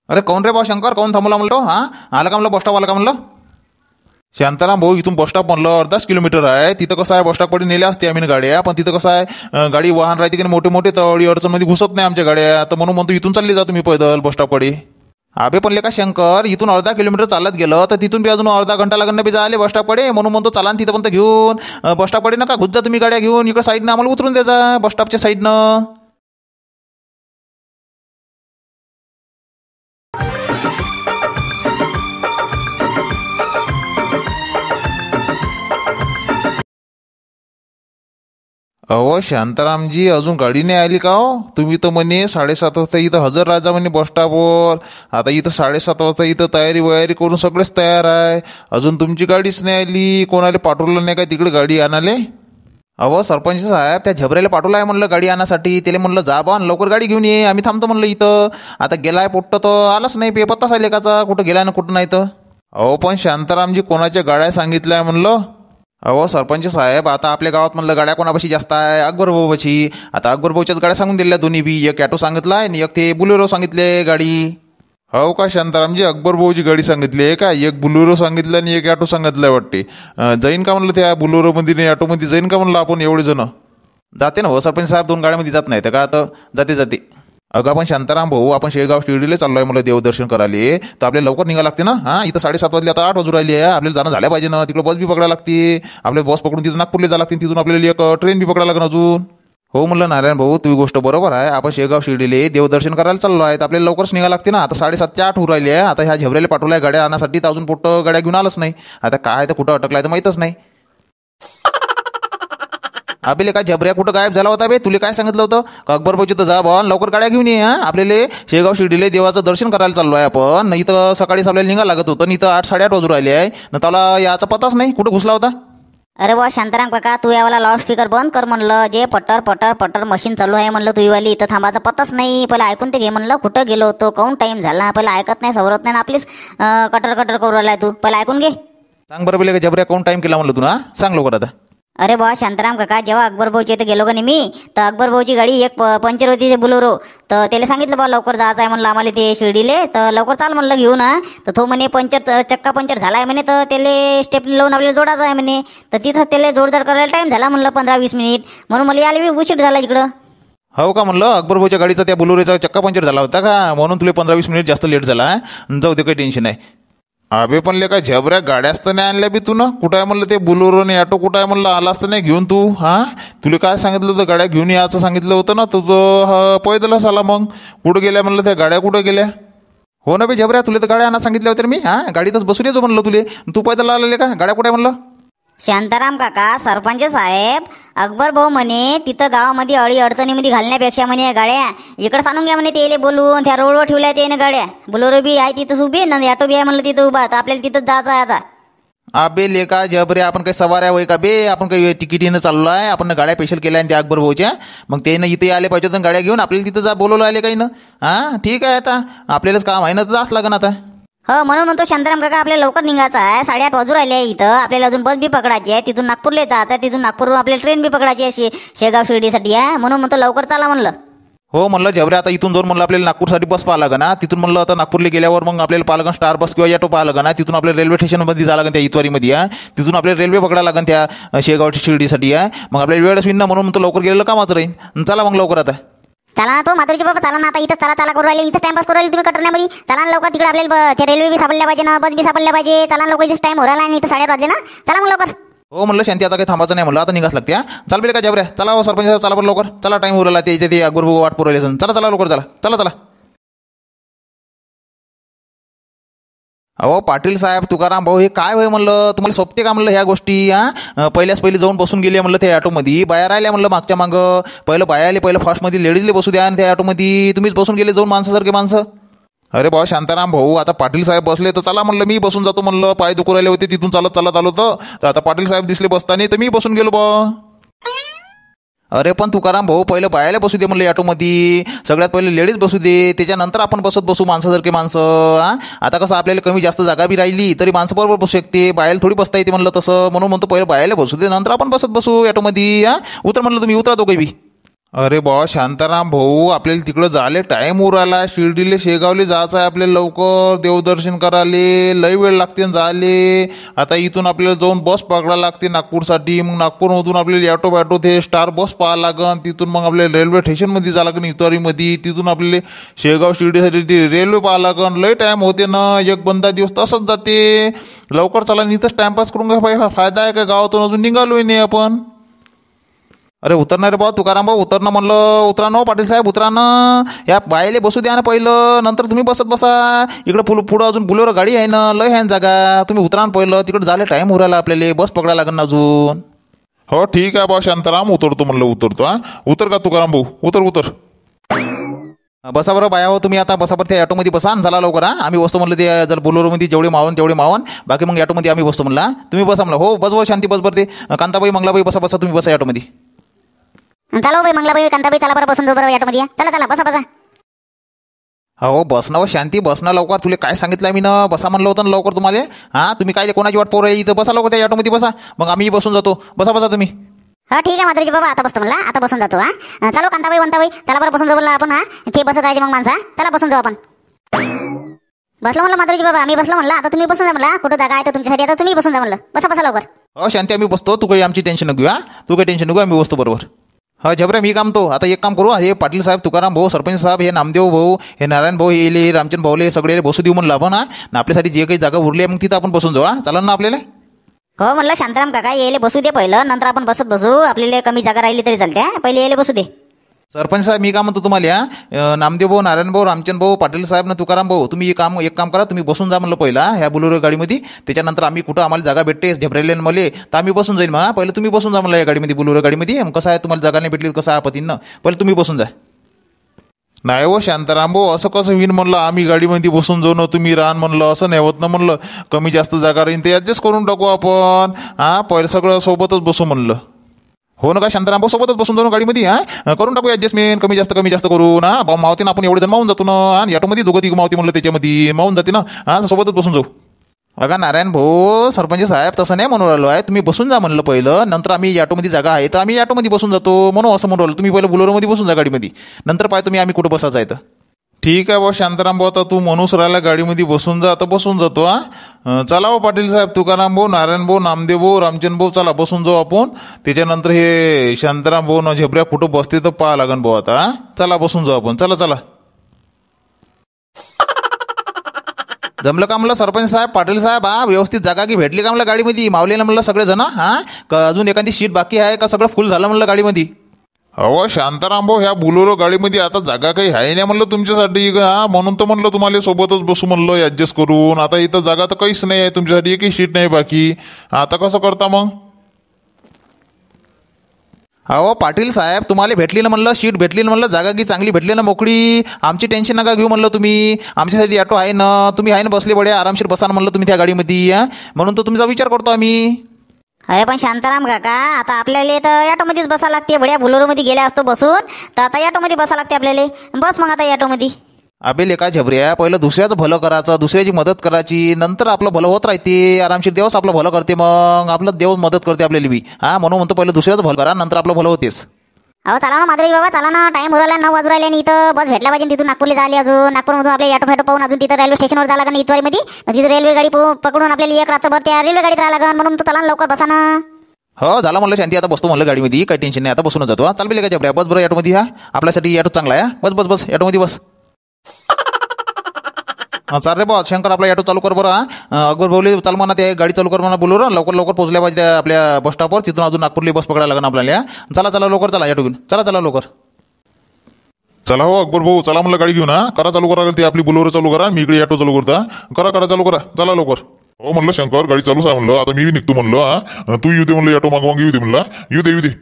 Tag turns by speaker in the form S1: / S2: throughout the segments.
S1: अरे कोण रे बा शंकर, कोण थांबवला म्हणलो? हां, आला का म्हणलं बसस्टॉप, आला का म्हणलं? शांताराम भाऊ, इथून बसस्टॉप म्हणलं अर्धाच किलोमीटर आहे. तिथं कसं आहे, बसस्टॉप कडे नेल्या असते आम्ही गाड्या, पण तिथं कसं आहे गाडी वाहन राहते की मोठे मोठे, तळी अडचणमध्ये घुसत नाही आमच्या गाड्या. तर म्हणून म्हणतो इथून चालली जा तुम्ही पैदल बसस्टॉपकडे. अबे पण का शंकर, इथून अर्धा किलोमीटर चालत गेलं तर तिथून बी अजून अर्धा घंटा लागणं बी जाले बसस्टॉपकडे. म्हणून म्हणतो चला तिथं पण घेऊन बसस्टॉपकडे नका घुस जा तुम्ही गाड्या घेऊन. इकडे साईडनं आम्हाला उतरून द्यायचा बसस्टॉपच्या साईडनं. अहो शांतारामजी, अजून गाडी नाही आली का हो? तुम्ही तर म्हणे 7:30 वाजता इथं हजर राजा म्हणे बसस्टॉपवर. आता इथं 7:30 वाजता इथं तयारी वयारी करून सगळेच तयार आहे, अजून तुमची गाडीच नाही आली. कोणाला पाठवलं नाही काय तिकडे गाडी आणाले? अहो सरपंच साहेब, त्या झबऱ्याला पाठवलं आहे म्हणलं गाडी आणण्यासाठी. त्याला म्हणलं जा बा लवकर गाडी घेऊन ये, आम्ही थांबतो म्हणलं इथं. आता गेलाय पोट्ट तर आलाच नाही, पत्ताच आहे लेकाचा, कुठं गेलाय ना कुठं नाही तर. अहो पण शांतारामजी, कोणाच्या गाड्या सांगितल्या म्हणलं? अहो सरपंच साहेब, आता आपल्या गावात म्हणलं गाड्या कोणापाशी जास्त आहे? अकबरभाऊपाशी. आता अकबरभाऊच्याच गाड्या सांगून दिल्या दोन्ही बी. एक ॲटो सांगितला आणि एक ते बुलेरो सांगितले गाडी. हो का शांतारामजी, अकबरभाऊची गाडी सांगितली आहे का? एक बुलेरो सांगितलं आणि एक ॲटो सांगितलं वाटते. जाईन का म्हणलं त्या बुलेरोमध्ये नाही ॲटोमध्ये जाईन का म्हणलं आपण एवढे जण? जाते ना हो सरपंच साहेब, 2 गाड्यामध्ये जात नाही तर का? आता जाते. अगं आपण शांताराम भाऊ, आपण शेगाव शिर्डीला चाललो आहे मला देवदर्शन करायला. तर आपल्याला लवकर निघा लागते ना. हां, इथं 7:30 वाजले, आता 8 वाजून राहिली आहे. आपल्याला जाणं झालं पाहिजे ना. तिकडे बस बी पकडायला लागते आपल्याला. बस पकडून तिथं नागपूरला जावं लागते, तिथून आपल्याला एक ट्रेन बी पकडायला लागेल अजून. हो म्हणलं नारायण भाऊ, तुझी गोष्ट बरोबर आहे. आपण शेगाव शिर्डीला देवदर्शन करायला चाललो आहे, तर आपल्याला लवकरच निघा लागते ना. आता 7:30 ते 8 होऊन राहिली आहे. आता ह्या झबऱ्याला पाठवल्या गाड्या आणण्यासाठी, तर अजून पोट्ट गाड्या घेऊन आलंच नाही. आता काय तर कुठं अटकलाय तर माहीतच नाही. आपल्याला काय झबऱ्या कुठं गायब झाला होता बे? तुला काय सांगितलं होतं का अकबरभाऊची तर जा बा लवकर गाड्या घेऊन ये. हां, आपल्याला शेगाव शिर्डीला देवाचं दर्शन करायला चाललो आहे आपण. नाही तर सकाळीच आपल्याला निघा लागत होतं, नाही तर 8-8:30 वाजून राहिले आहे ना. त्याला याचा पताच नाही कुठं घुसला होता.
S2: अरे बा शांताराम काका, तू यावाला लाऊडस्पीकर बंद कर म्हणलं. जे पटर पटर पटर मशीन चालू आहे म्हणलं तुझीवाली, इथं थांबायचा पताच नाही. पहिला ऐकून ते घे म्हणलं, कुठं गेलो होतो, काऊन टाईम झाला. पहिला ऐकत नाही, सवरत नाही, आपलीच कटर कटर करू राहिलाय तू. पहिला ऐकून घे.
S1: सांग बरं पहिले, झबऱ्या कोण टाईम केला म्हणलं तू ना? सांग लवकर आता.
S2: अरे बा शांताराम काका, जेव्हा अकबरभाऊच्या इथे गेलो का नाही मी, तर अकबरभाऊची गाडी एक पंचर होती, ते बुलेरो. तर त्याला सांगितलं बा लवकर जायचं आहे म्हणलं आम्हाला ते शिर्डीले, तर लवकर चाल म्हणलं घेऊन. तर तो म्हणे चक्का पंचर झाला आहे म्हणे, तर त्याला स्टेपनी लावून आपल्याला जोडायचं आहे म्हणे. तर तिथं त्याला जोडदार करायला टाईम झाला म्हणलं 15-20 मिनिट. म्हणून मला यायला बी उशीर झाला इकडं.
S1: हो का म्हणलं, अकबरभाऊच्या गाडीचा त्या बुलेरोचा चक्का पंचर झाला होता का? म्हणून तुला 15-20 मिनिट जास्त लेट झाला. जाऊ दे, काही टेन्शन नाही. अबे पण काय झबऱ्या गाड्याच तर नाही आणल्या बी तू ना? कुठं आहे म्हणलं ते बुलेरो नाही ॲटो, कुठं आहे म्हणलं आलाच तर नाही घेऊन तू? हां, तुला काय सांगितलं होतं गाड्या घेऊन यायचं सांगितलं होतं ना तुझं? पैदलच आला मग. कुठं गेल्या म्हणलं त्या गाड्या, कुठं गेल्या? हो ना बे झबऱ्या, तुला तर गाड्या आणा सांगितल्या होत्या मी. हां, गाडीतच बसून येतो म्हणलं तुले, तू पैदल आलेले का? गाड्या कुठे म्हणलं?
S2: शांताराम काका, सरपंच साहेब, अकबर भाऊ म्हणे तिथं गावामध्ये अडी अडचणीमध्ये घालण्यापेक्षा म्हणे गाड्या इकडे सांगून घ्या म्हणे. ते बोलून त्या रोडवर ठेवल्या त्याने गाड्या. बुलेरो बी आहे तिथं उभी ना, ॲटो बी आहे म्हणलं तिथं उभा. तर आपल्याला तिथं जायचं आहे आता.
S1: अबे लेका झबरे, आपण काही सवाऱ्या वय का बे? आपण काही तिकिटीनं चाललो आहे? आपण गाड्या स्पेशल केल्या त्या अकबर भाऊच्या. मग त्यानं इथे आले पाहिजे तर गाड्या घेऊन आपल्याला तिथं जा बोलवलं आले काही ना. हां ठीक आहे, आता आपल्यालाच काम आहे ना, तर जास्त लागेल आता.
S2: हो, म्हणून म्हणतो शांताराम काका, आपल्याला लवकर निघायचं आहे. 8:30 वाजू राहिले आहे इथं. आपल्याला अजून बस बी पकडायची आहे, तिथून नागपूरला जायचं आहे. तिथून नागपूरवरून आपल्याला ट्रेन बी पकडायची आहे शेगाव शिर्डीसाठी आहे. म्हणून म्हणतो लवकर चला म्हणलं.
S1: हो म्हणलं झबऱ्या, आता इथून जाऊन म्हणलं आपल्याला नागपूरसाठी बस पाहा लागेल ना. तिथून म्हणलं आता नागपूरला गेल्यावर मग आपल्याला पाहा लागेल स्टार बस किंवा ॲटो पाहा लागेल ना. तिथून आपल्याला रेल्वे स्टेशनमध्ये जावं लागेल त्या इतवारीमध्ये. तिथून आपल्याला रेल्वे पकडायला लागेल त्या शेगाव शिर्डीसाठी आहे. मग आपल्याला वेळच होईन ना, म्हणून म्हणतो लवकर गेलेलं कामाचं राहील. चला मग लवकर आता.
S2: चला ना तो माधुरीचे बाबा, चला ना आता. इथं चला करू राहिले, इथं टाइमपास करू राहिले तुम्ही कटरण्यामध्ये. चला ना लवकर, तिकडे आपल्याला ते रेल्वे बी सापडल्या पाहिजे ना, बस बी सापडल्या पाहिजे. चला लवकर, इथं टाइम हो राहिला आणि इथं 8:30 वाजले ना. चला मग लवकर.
S1: हो म्हणलं शांती, आता काही थांबायचं नाही म्हणलं, आता निघास लागते. चाल बेले का झबऱ्या, चला हो सरपंच साहेब, चला बरं लवकर. चला, टाईम उरला त्याच्या ते अकबरभाऊ वाट पुरवली. चला लवकर, चला. अहो पाटील साहेब, तुकाराम भाऊ, हे काय होय म्हणलं? तुम्हाला सोपते का म्हणलं ह्या गोष्टी? हां, पहिली जाऊन बसून गेले म्हणलं त्या ॲटोमध्ये. बाया राहिल्या म्हणलं मागच्या मागं. पहिलं फास्टमध्ये लेडीजले बसू द्या आणि त्या ॲटोमध्ये तुम्हीच बसून गेले जाऊन माणसासारखे माणसं. अरे भाऊ शांताराम भाऊ, आता पाटील साहेब बसले तर चला म्हणलं मी बसून जातो म्हणलं. पाय दुखू राहिले होते तिथून चालत आलो तर आता पाटील साहेब दिसले बसताना, तर मी बसून गेलो बा. अरे पण तुकाराम भाऊ, पहिलं बायाला बसू दे म्हणलं ॲटोमध्ये. सगळ्यात पहिले लेडीज बसू दे, त्याच्यानंतर आपण बसू माणसासारखे माणसं. हां, आता कसं आपल्याला कमी जास्त जागा बी राहिली तरी माणसं बरोबर बसू शकते, बायाला थोडी बसता येते म्हणलं तसं. म्हणून म्हणतो पहिलं बायाला बसू दे, नंतर आपण बसू ॲटोमध्ये. हां, उतर म्हणलं तुम्ही, उतरा दोघे बी. अरे बा शांताराम भाऊ, आपल्याला तिकडं जाले टाईम उराला. शिर्डीले शेगावले जायचं आहे आपल्याला लवकर देवदर्शन करायले. लय वेळ लागते जाले. आता इथून आपल्याला जाऊन बस पकडा लागते नागपूरसाठी. मग नागपूरमधून आपल्याला ऑटो ते स्टार बस पाहा लागन. तिथून मग आपल्याला रेल्वे स्टेशनमध्ये जावं लागेल इतवारीमध्ये. तिथून आपल्याला शेगाव शिर्डीसाठी ती रेल्वे पाहा लागन. लय टाईम होते ना, एक बंदा दिवस तसंच जाते. लवकर चला, इथंच टाइमपास करून काय फायदा आहे का? गावातून अजून निघालोय नाही आपण. अरे उतरणार रे बा तुकाराम भाऊ, उतरणं म्हणलं. उतरा ना पाटील साहेब, उतरा ना. या बायले बसू द्या ना पहिलं, नंतर तुम्ही बसत बसा. इकडं पुढं अजून बुलेरो गाडी आहे ना, लय आहे ना जागा. तुम्ही उतरा ना पहिलं, तिकडे झाले टाईम उरायला आपल्याला. बस पकडायला लागेल ना अजून.
S3: हो ठीक आहे बा शांताराम, उतरतो म्हणलं उतरतो. हा उतर का तुकाराम भाऊ, उतर.
S1: बसा बरं बाया हो, तुम्ही आता बसा बरं. त्या ऑटोमध्ये बसा आणि झाला लवकर. हा आम्ही बसतो म्हणलं ते जर बोलोरोमध्ये जेवढे मावन तेवढे मावन, बाकी मग ऑटोमध्ये आम्ही बसतो म्हणला. तुम्ही बसा म्हणलं. हो बस बस शांती बस बरं. ते कांताबाई मंगलाबाई बसा तुम्ही बसा ऑटोमध्ये.
S2: चला बाई मंगलाबाई कांताबाई, चला बरं बसून जाऊ बरं ऑटोमध्ये. चला बसा.
S1: हो बस ना, शांती बस ना लवकर. तुला काय सांगितलं मी ना, बसा म्हणलं होतं ना लवकर तुम्हाला. हां तुम्ही काय कोणाची वाट पोर इथं बसा लवकर त्या ऑटोमध्ये बसा. मग आम्ही बसून जातो. बसा तुम्ही.
S2: हा ठीक आहे माधुरीजी बाबा, आता बसतो म्हणला, आता बसून जातो. हा चलो कांताबाई वंताबाई, चला बरं बसून जाऊ म्हणलं आपण. हा ते बसत आहे मग माणसा, चला बसून जाऊ आपण. बसलो म्हणलं माधुरीजी बाबा, आम्ही बसलो म्हणलं. आता तुम्ही बसून जा म्हणला. कुठं जागा आहे तर तुमच्यासाठी, आता तुम्ही बसून जा म्हणलं. बसा लवकर.
S1: हो शांती आम्ही बसतो. तू काही आमची टेन्शन नको. हा तू काही टेन्शन नको, आम्ही बसतो बरोबर. हा झबऱ्या मी काम तो आता एक काम करू. हे पाटील साहेब, तुकाराम भाऊ, सरपंच साहेब, हे नामदेव भाऊ, हे नारायण भाऊ, हे रामचंद्र भाऊले सगळे बसू देऊ म्हणलं आपण. हा आपल्यासाठी जे काही जागा उरली आहे मग तिथं आपण बसून जाऊ. चालेल ना आपल्याला?
S2: हो म्हणलं शांताराम काका, येले बसू दे पहिलं, नंतर आपण बसू. आपल्याला कमी जागा राहिली तरी चालते. पहिले येले बसू दे.
S1: सरपंच साहेब मी काय म्हणतो तुम्हाला, नामदेव भाऊ, नारायण भाऊ, रामचंद्र भाऊ, पाटील साहेब ना तुकाराम भाऊ, तुम्ही एक काम करा. तुम्ही बसून जा म्हणलं पहिला ह्या बुलेरो गाडीमध्ये. त्याच्यानंतर आम्ही कुठं आम्हाला जागा भेटते झेपरेले मले तर आम्ही बसून जाईल. मग पहिलं तुम्ही बसून जा म्हणलं या गाडीमध्ये, बुलेरो गाडीमध्ये. मग कसं आहे तुम्हाला जागा नाही भेटली कसं आहे पतींना, पहिले तुम्ही बसून जा.
S3: नाही हो शांताराम भाऊ, असं कसं होईन म्हणलं. आम्ही गाडीमध्ये बसून जाऊ ना, तुम्ही राहण म्हणलं, असं नाही होत ना म्हणलं. कमी जास्त जागा राहीन ते ॲडजस्ट करून टाकू आपण. हा पहिलं सगळं सोबतच बसू म्हणलं. हो ना का शांताराम भाऊ, सोबतच बसून जाऊ गाडीमध्ये. हा करून टाकू ॲडजस्टमेंट, कमी जास्त करून. हा मावते ना आपण, एवढे जण मावून जातो ना. आणि ऑटोमध्ये दोघं तिघं मावते म्हणलं, त्याच्यामध्ये मावून जाते ना. हा सोबतच बसून जाऊ. अगा नारायण भाऊ, सरपंच साहेब तसं नाही म्हणून राहिलो आहे. तुम्ही बसून जा म्हणलं पहिलं, नंतर आम्ही ऑटोमध्ये जागा आहे तर आम्ही ऑटोमध्ये बसून जातो म्हणून असं म्हणून राहिलो. तुम्ही पहिलं बुलेरोमध्ये बसून जा गाडीमध्ये, नंतर पाय तुम्ही आम्ही कुठं बसायचं आहे तर. ठीक आहे बा शांताराम भाऊ, आता तू म्हणूस राहिला गाडीमध्ये बसून जा, आता बसून जातो. हा चला हो पाटील साहेब, तुकाराम भाऊ, नारायण भाऊ, नामदेव भाऊ, रामचंद्र भाऊ, चला बसून जाऊ आपण. त्याच्यानंतर हे शांताराम भाऊ ना झेपऱ्या कुठं बसते तर पाहा लागन भाऊ आता. चला बसून जाऊ आपण. चला
S1: जमलं का म्हणलं सरपंच साहेब, पाटील साहेब. हा व्यवस्थित जागा की भेटली का म्हणलं गाडीमध्ये, मावले ना म्हणलं सगळे जण. हा का अजून एखादी सीट बाकी आहे का, सगळं फुल झालं म्हणलं गाडीमध्ये?
S3: अहो शांताराम भाऊ, ह्या बुलेरो गाडीमध्ये आता जागा काही आहे नाही म्हणलं तुमच्यासाठी. हा म्हणून तर म्हणलं तुम्हाला सोबतच बसू म्हणलं ॲडजस्ट करून. आता इथं जागा तर काहीच नाही आहे तुमच्यासाठी, एकही सीट नाही बाकी. आता कसं करता मग?
S1: अहो पाटील साहेब, तुम्हाला भेटली ना म्हणलं सीट, भेटली ना म्हणलं जागा की चांगली भेटली ना मोकळी. आमची टेन्शन नका घेऊ म्हणलं तुम्ही. आमच्यासाठी ऑटो आहे ना, तुम्ही आहे ना बसले बडे आरामशीर बसा ना म्हणलं तुम्ही त्या गाडीमध्ये. म्हणून तर तुमचा विचार करतो आम्ही.
S2: अरे पण शांताराम काका, आता आपल्याला तर ऑटोमध्येच बसा लागते. बड्या बुलेरोमध्ये गेल्या असतो बसून, तर आता ऑटोमध्ये बसा लागते आपल्याला. बस मग आता ऑटोमध्ये.
S1: अबे लेका झबऱ्या, पहिलं दुसऱ्याचं भलं करायचं, दुसऱ्याची मदत करायची, नंतर आपलं भलं होत राहते. आरामशीर देवच आपलं भलं करते. मग आपलं देव मदत करते आपल्याला बी. हा म्हणून म्हणतो पहिलं दुसऱ्याचं भलं करा, नंतर आपलं भलं होतेच.
S2: अहो चला ना माधुरी बाबा, चला ना. टाइम उरला, 9 वाजू राहिले आणि इथं बस भेटल्या पाहिजे. तिथून नागपूरला जायला अजून, नागपूरमधून आपल्या ऑटो पाहून अजून तिथं रेल्वे स्टेशनवर जायला लागेल इतवारीमध्ये. मग तिथं रेल्वे गाडी पकडून आपल्याला एक रात्रभर त्या रेल्वे गाडीत राहायला लागेल. म्हणून तो चला ना लवकर बसा ना.
S1: हो झालं म्हणलं शांती, आता बसतो म्हणलं गाडीमध्ये, काही टेन्शन नाही. आता बसून जातो. चाल बी लेका झबऱ्या, बस बरं ऑटोमध्ये. हा आपल्यासाठी ऑटो चांगला आहे. बस ऑटोमध्ये बस. चाल रे बा शंकर, आपला ऑटो चालू कर बरं. अकबर भाऊले चाल म्हणा, ते गाडी चालू कर म्हणा बोलू. लवकर पोहोचल्या पाहिजे त्या आपल्या बस स्टॉपवर. तिथून अजून नागपूरला बस पकडायला लागेल आपल्याला. चला लवकर, चला ऑटो घेऊन. चला लवकर.
S3: चला हो अकबर भाऊ, चला म्हणलं गाडी घेऊन. हा करा चालू करा, ती आपली बुलेरो चालू करा, मी इकडे ऑटो चालू करता. करा चालू करा, चला लवकर. हो म्हणलं शंकर, गाडी चालूच आहे म्हणलं. आता मी निघतो म्हणलं. हा तू येऊ दे म्हणलं, ऑटो मागवांग येऊ दे म्हणलं. येऊ दे.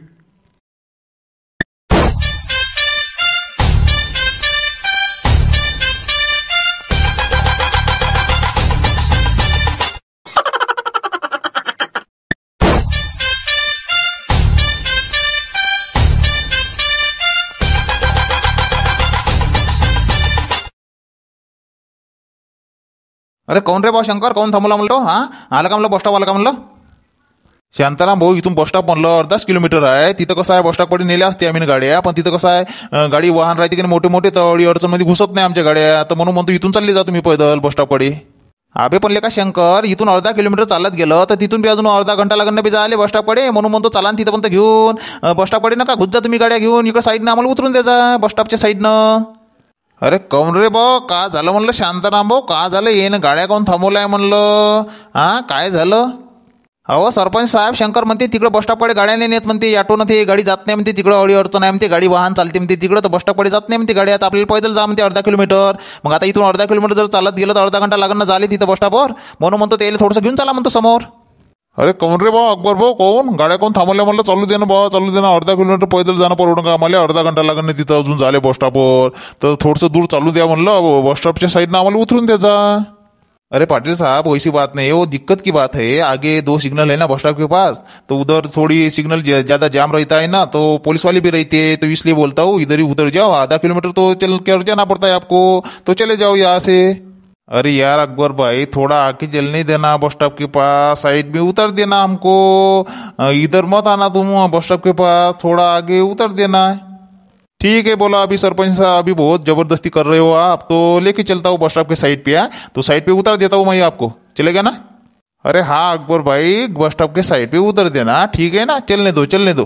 S1: अरे कोण रे बा शंकर, कोण थांबवला म्हणलो? हा आला का म्हणलं, बस स्टॉप आला का म्हणलं?
S3: शांताराम भाऊ इथून बस स्टॉप म्हणलं अर्धाच किलोमीटर आहे. तिथं कसं आहे बस स्टॉपकडे नेल्या असते आम्ही गाड्या, पण तिथं कसं आहे गाडी वाहन राहते की मोठे मोठे तळी अडचणमध्ये घुसत नाही आमच्या गाड्या, तर म्हणून म्हणतो इथून चालली जा तुम्ही पैदल बस स्टॉपकडे. अबे पण लेका शंकर, इथून अर्धा किलोमीटर चालत गेलं तर तिथून बी अजून अर्धा घंटा लागण बी जाले बस स्टॉपकडे, म्हणून म्हणतो चला तिथं पण घेऊन बस स्टॉपकडे नका घुस जा तुम्ही गाड्या घेऊन, इकडे साईडनं आम्हाला उतरून द्यायचा बस स्टॉपच्या साईडनं. अरे कौन रे भाऊ, का झालं म्हणलं शांताराम भाऊ, का झालं येणं गाड्या कोण थांबवलाय म्हणलं, हा काय झालं? अहो सरपंच साहेब, शंकर म्हणते तिकडं बस स्टॉपकडे गाड्या नाही नेत म्हणते, ऑटोनं ते गाडी जात नाही म्हणते, तिकडं अडी अडचण आहे म्हणते, गाडी वाहन चालते म्हणते तिकडं, तर बस स्टॉपकडे जात नाही म्हणते गाडी, आता आपल्याला पैदल जा म्हणते अर्धा किलोमीटर. मग आता इथून अर्धा किलोमीटर जर चालत गेलं तर अर्धा घंटा लागणं झाले तिथं बस स्टॉपवर, म्हणून म्हणतो त्याला थोडंसं घेऊन चला म्हणतो समोर.
S1: अरे कोण रे भाऊ अकबर भाऊ, कोण गाड्या कोण थांबवल्या म्हणलं, चालू दे ना भाऊ चालू दे ना, अर्धा किलोमीटर पैदल जाणं परवडून का आम्हाला, अर्धा घंटा लागण नाही तिथं अजून झाले बस स्टॉपवर, तर थोडंसं दूर चालू द्या म्हणलं, बस स्टॉपच्या साईडनं आम्हाला उतरून द्यायचा.
S3: अरे पाटिल साहब वैसी बात नहीं है, वो दिक्कत की बात है, आगे 2 सिग्नल है ना बस स्टॉप के पास, तो उधर थोड़ी सिग्नल ज़्यादा जाम रहता है ना, तो पुलिस वाले भी रहते हैं, तो इसलिए बोलता हूँ इधर ही उतर जाओ, आधा किलोमीटर तो चल कर जाना पड़ता है आपको, तो चले जाओ यहाँ से. अरे यार अकबर भाई, थोड़ा आके चलने देना बस स्टॉप के पास, साइड में उतर देना हमको, इधर मत आना तुम बस स्टॉप के पास, थोड़ा आगे उतर देना. ठीक है बोला अभी सरपंच साहब, अभी बहुत जबरदस्ती कर रहे हो आप, तो लेके चलता हूँ बस स्टॉप के साइड पे, तो साइड पे उतार देता हूँ मैं आपको, चलेगा ना? अरे हाँ अकबर भाई, बस स्टॉप के साइड पे उतर देना, ठीक है ना, चलने दो चलने दो.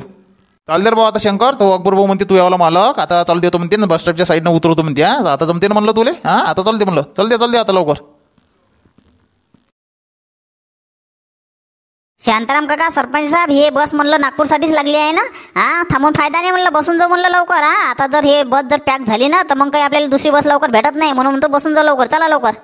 S3: चाल दे रे भाऊ आता शंकर, तो अकबर भाऊ म्हणते तू यावला मालक, आता चाल देतो म्हणते ना बस स्टॉपच्या साईडनं उतरवतो म्हणते, आता जमते ना म्हणलं तुले, हा आता चाल दे म्हणलं, चल दे आता लवकर.
S2: शांताराम काका, सरपंच साहेब, हे बस म्हणलं नागपूरसाठीच लागली आहे ना, हा थांबून फायदा नाही म्हणलं, बसून जाऊ म्हणलं लवकर. हा आता जर हे बस जर पॅक झाली ना तर मग काही आपल्याला दुसरी बस लवकर भेटत नाही, म्हणून म्हणतो बसून जाऊ लवकर, चला लवकर.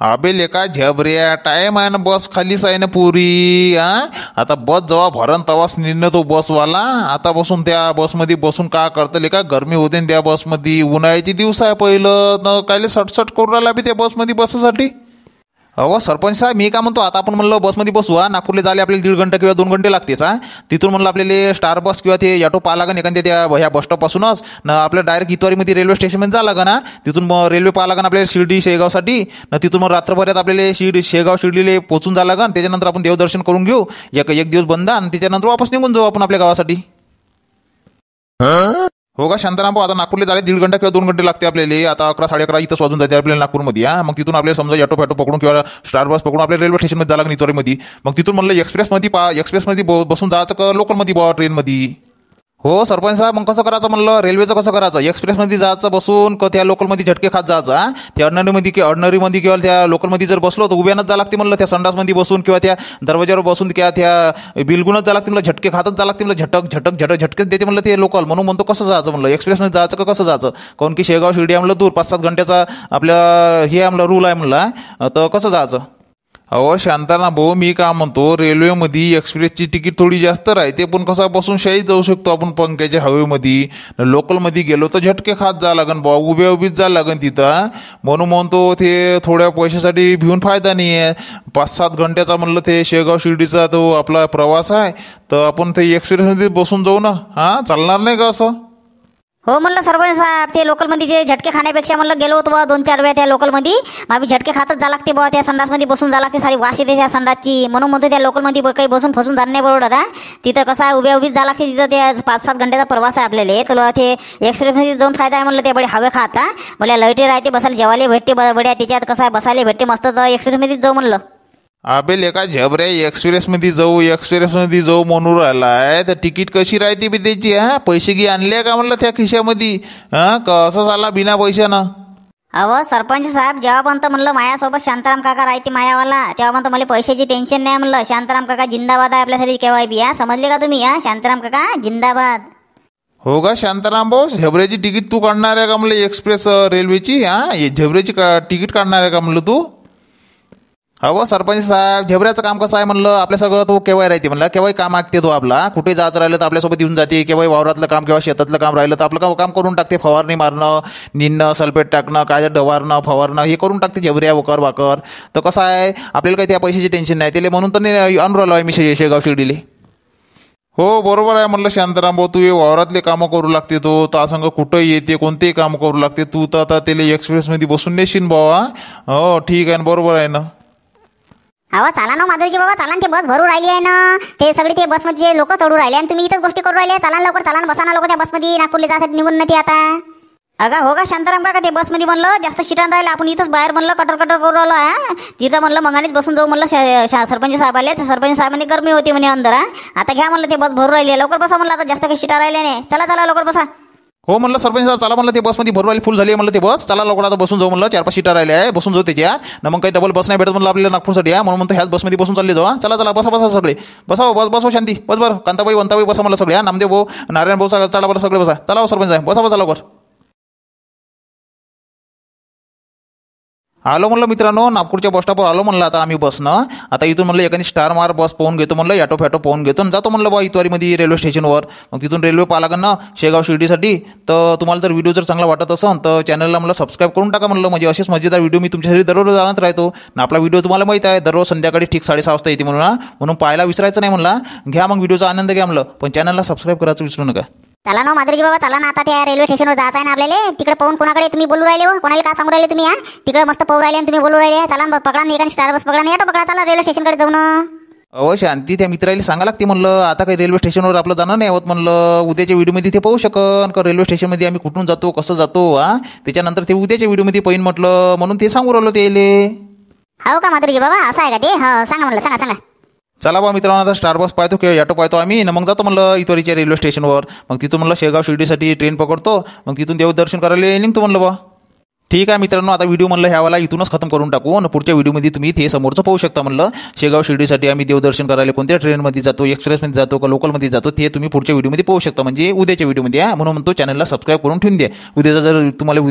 S3: अबे लेका झबऱ्या, टाइम आहे ना बस खालीच आहे ना पुरी, आता बस जेव्हा भरण तवाच निर्णय तो बसवाला, आता बसून त्या बसमध्ये बसून का करतं लेका, गरमी होते ना त्या बसमध्ये, उन्हाळ्याची दिवस आहे पहिलं, न कायले सटसट करू राहिला बी त्या बसमध्ये बसासाठी. अहो सरपंच साहेब, मी का म्हणतो आता आपण म्हणलं बसमध्ये बसू, नागपूरला जायला आपल्याला 1.5 घंटा किंवा 2 घंटे लागतेस, तिथून म्हणलं आपल्याला स्टार बस किंवा ते ऑटो पाहा लागन एखाद्या त्या ह्या बस स्टॉपपासूनच न आपल्याला डायरेक्ट इतवारीमध्ये रेल्वे स्टेशनमध्ये जावं लागन, तिथून मग रेल्वे पाहा लागन आपल्याला शिर्डी शेगावसाठी, न तिथून मग रात्रभरात आपल्याला शेगाव शिर्डीला पोचून जावं लागन, त्याच्यानंतर आपण देवदर्शन करून घेऊ, एक दिवस बंद, आणि त्याच्यानंतर वापस निघून जाऊ आपण आपल्या गावासाठी. हो का शांताराम भाऊ, आता नागपूरला जायला 1.5 घंटा किंवा 2 घंटे लागते आपल्याला, आता 11-11:30 इथं वाजून जाते आपल्याला नागपूरमध्ये, मग तिथून आपल्याला समजा ऑटो पकडून किंवा स्टार बस पकडून आपल्याला रेल्वे स्टेशनमध्ये जायला लागेल इतवारीमध्ये, मग तिथून म्हणलं एक्सप्रेसमध्ये बसून जायचं का लोकलमध्ये ट्रेनमध्ये. हो सरपंच साहेब, मग कसं करायचं म्हणलं, रेल्वेचं कसं करायचं, एक्सप्रेसमध्ये जायचं बसून का त्या लोकलमध्ये झटके खात जायचं, त्या ऑर्डनरीमध्ये किंवा त्या लोकलमध्ये जर बसलो तर उभ्यानंच जावं लागते म्हणलं, त्या संडासमध्ये बसून किंवा त्या दरवाज्यावर बसून किंवा त्या बिलगुनच जावं लागते म्हणलं, झटके खातच जावं लागते म्हणलं, झटकेच देते म्हणलं ते लोकल, म्हणून म्हणतो कसं जायचं म्हणलं, एक्सप्रेसमध्ये जायचं का कसं जायचं, काऊन की शेगाव शिर्डी आहे म्हणलं दूर, 5-7 घंट्याचा आपल्या हे आहे म्हणलं रूल आहे म्हणलं, तर कसं जायचं.
S1: अहो शांताराम भाऊ, मी का म्हणतो, रेल्वेमध्ये एक्सप्रेसची तिकीट थोडी जास्त राहते, पण कसा बसून शाही जाऊ शकतो आपण पंख्याच्या हवेमध्ये, लोकलमध्ये गेलो तर झटके खात जावं लागन बा, उभीच जावं लागन तिथं, म्हणून म्हणतो ते थोड्या पैशासाठी भिवून फायदा नाही आहे. 5-7 घंट्याचा म्हणलं ते शेगाव शिर्डीचा तो आपला प्रवास आहे, तर आपण ते एक्सप्रेसमध्ये बसून जाऊ ना, चालणार नाही का असं.
S2: हो म्हणलं सरपंच साहेब, ते लोकलमध्ये जे झटके खाण्यापेक्षा म्हणलं गेलो होतो बा 2-4 वेळा त्या लोकलमध्ये, मग झटके खातच जा लागते बा, त्या संडासमध्ये बसून जा लागते, सारी वास येते त्या संडासची, म्हणून म्हणतो त्या लोकलमध्ये काही बसून फसून जाणं नाही परवडत. तिथं कसं आहे उभीच जा लागते, तिथं त्या 5-7 घंट्याचा प्रवास आहे आपल्याला, तर ते एक्सप्रेसमध्ये जाऊन फायदा आहे म्हणलं, ते बडे हवे खात, मला लाईटी राहते, बसायला जेवायला भेटते बड्या, त्याच्यात कसं आहे बसायला भेटते मस्त, तर एक्सप्रेसमध्येच जाऊ म्हणलं.
S1: अबे लेका झबऱ्या, एक्सप्रेसमध्ये जाऊ म्हणून राहिलाय, तर तिकीट कशी राहते बी त्याची, पैसे घे आणले का म्हणलं त्या खिशामध्ये, कसं झाला बिना पैशानं.
S2: अहो सरपंच साहेब, जेव्हापर्यंत म्हणलं मायासोबत शांताराम काका राहते मायावाला, तेव्हापर्यंत मला पैशाची टेन्शन नाही म्हणलं. शांताराम काका जिंदाबाद आहे आपल्यासाठी केव्हा बी, समजले का तुम्ही, शांताराम काका जिंदाबाद.
S1: हो का शांताराम भाऊ, झबऱ्याची तिकीट तू काढणार आहे का म्हणलं, एक्सप्रेस रेल्वेची, झबऱ्याची तिकीट काढणार आहे का म्हणलं तू.
S3: हो सरपंच साहेब, झबऱ्याचं काम कसं आहे म्हणलं, आपल्या सगळं तो केव्हा राहते म्हणलं, केव्हाही काम ऐकते तो आपला, कुठे जायचं राहिलं तर आपल्यासोबत येऊन जाते, केव्हाही वावरातलं काम किंवा शेतातलं काम राहिलं तर आपलं काम करून टाकते, फवारणी मारणं, निंदणं, सल्फेट टाकणं, काय डवारणं फवारणं हे करून टाकते झबऱ्या वकर वाकर. तर कसं आहे आपल्याला काही त्या पैशाची टेन्शन नाही त्याला, म्हणून तर नाही आणून राहिलो आहे मी शेगाव शिर्डीले.
S1: हो बरोबर आहे म्हणलं शांताराम भाऊ, तू हे वावरातले कामं करू लागते, तो संग कुठं येते कोणतेही काम करू लागते, तू तर आता त्याला एक्सप्रेसमध्ये बसून नेशील भावा. हो ठीक आहे ना, बरोबर आहे ना.
S2: अहो चला ना माधुरीजी बाबा, चला ना, ते बस भरू राहिली आहे ना, ते सगळे ते बसमध्ये ते लोक चढू राहिले आणि तुम्ही इथंच गोष्टी करू राहिले. चला ना लवकर, चला ना, बसा ना लोक त्या बसमध्ये, नागपूरला जायसाठी निघून ना ते आता. अगा हो का शांताराम काका, ते बसमध्ये म्हणलं जास्त शिटान राहिलं, आपण इथंच बाहेर म्हणलं कटर कटर करू राहिलो. हा तिथं म्हणलं मंगानीच बसून जाऊ म्हणलं. सरपंच साहेब आले, तर सरपंच साहेबांनी गरमी होती म्हणे अंदर. आता घ्या म्हणलं, ते बस भरू राहिली, लवकर बसा म्हणलं, आता जास्त काही शिटा राहिले नाही. चला चला लवकर बसा.
S3: हो म्हणलं सरपंच साहेब, चला म्हणलं, ते बसमध्ये भरू राहिली, फुल झाली आहे म्हणलं ते बस. चला लवकर आता बसून जाऊ म्हणलं, 4-5 सीटा राहिल्या आहे, बसून जाऊ त्याच्या ना. मग काही डबल बस नाही भेटत म्हणलं आपल्याला नागपूरसाठी, म्हणून म्हणतो ह्याच बसमध्ये बसून चालले जाऊ. चला चला बसा बसा सगळे, बसा बस बसो शांती, बस बरं. कांताबाई वंताबाई बसा म्हणलं सगळे, नामदेव भाऊ, नारायण भाऊ, चला बरं सगळे बसा. चला हो सरपंच साहेब, बसा बसा लवकर. आलो म्हणलं मित्रांनो, नागपूरच्या बस स्टॉपवर आलो म्हणलं आता आम्ही बसनं. आता इथून म्हणलं एखादी स्टार मार बस पाहून घेतो म्हणलं, ॲटो फॅटो पाहून घेतो आणि जातो म्हणलं बा इतवारीमध्ये रेल्वे स्टेशनवर. मग तिथून रेल्वे पाहा लागेल ना शेगाव शिर्डीसाठी. तर तुम्हाला जर व्हिडिओ जर चांगला वाटत असेल तर चॅनलला म्हणलं सबस्क्राईब करून टाका म्हणलं, म्हणजे असेच मजेदार व्हिडिओ मी तुमच्यासाठी दररोज आणत राहतो. आणि आपला व्हिडिओ तुम्हाला माहीत आहे दररोज संध्याकाळी ठीक 6:30 वाजता येते म्हणून पाहायला विसरायचं नाही म्हणला. घ्या मग व्हिडिओचा आनंद घ्या म्हणलं, पण चॅनलला सबस्क्राईब करायचं विसरू नका.
S2: चला ना माधुरीजी बाबा, चला ना, आता त्या रेल्वे स्टेशनवर जायचं आहे ना आपल्याला. तिकडे पाहून कोणाकडे तुम्ही बोलू राहिले हो, कोणाला काय सांगू राहिले तुम्ही? तिकडे मस्त पाहू राहिले आणि तुम्ही बोलू राहिले. चला ना पकडा ना, एखादी स्टार बस पकडा ना, ॲटो पकडा, चला रेल्वे स्टेशनकडे जाऊ ना.
S3: अहो शांती, त्या मित्राला सांगा लागते म्हणलं, आता काही रेल्वे स्टेशनवर आपलं जाणं नाही होत म्हणलं. उद्याच्या व्हिडिओमध्ये ते पाहू शकन का रेल्वे स्टेशनमध्ये आम्ही कुठून जातो, कसं जातो. त्याच्यानंतर ते उद्याच्या व्हिडिओमध्ये पाहिन म्हटलं, म्हणून ते सांगू राहिलो त्याले.
S2: हो का माधुरीजी बाबा, असं आहे का ते? हो सांगा म्हणलं, सांगा सांगा.
S3: चला बा मित्रांनो, आता स्टार बस पाहतो किंवा ॲटो पाहतो आम्ही ना, मग जातो म्हणलं इतवारीच्या रेल्वे स्टेशनवर. मग तिथून म्हणलं शेगाव शिर्डीसाठी ट्रेन पकडतो, मग तिथून देवदर्शन करायला निघतो म्हणलं बा. ठीक आहे मित्रांनो, आता व्हिडिओ म्हणलं ह्यावाला इथूनच खतम करून टाकू आणि पुढच्या व्हिडिओमध्ये तुम्ही ते समोरचं पाहू शकता म्हणलं. शेगाव शिर्डीसाठी आम्ही देवदर्शन करायला कोणत्या ट्रेनमध्ये जातो, एक्सप्रेसमध्ये जातो का लोकलमध्ये जातो, ते तुम्ही पुढच्या व्हिडिओमध्ये पाहू शकता, म्हणजे उद्याच्या व्हिडिओमध्ये. म्हणून म्हणतो चॅनलला सबस्क्राईब करून ठेवून द्या. उद्याचा जर तुम्हाला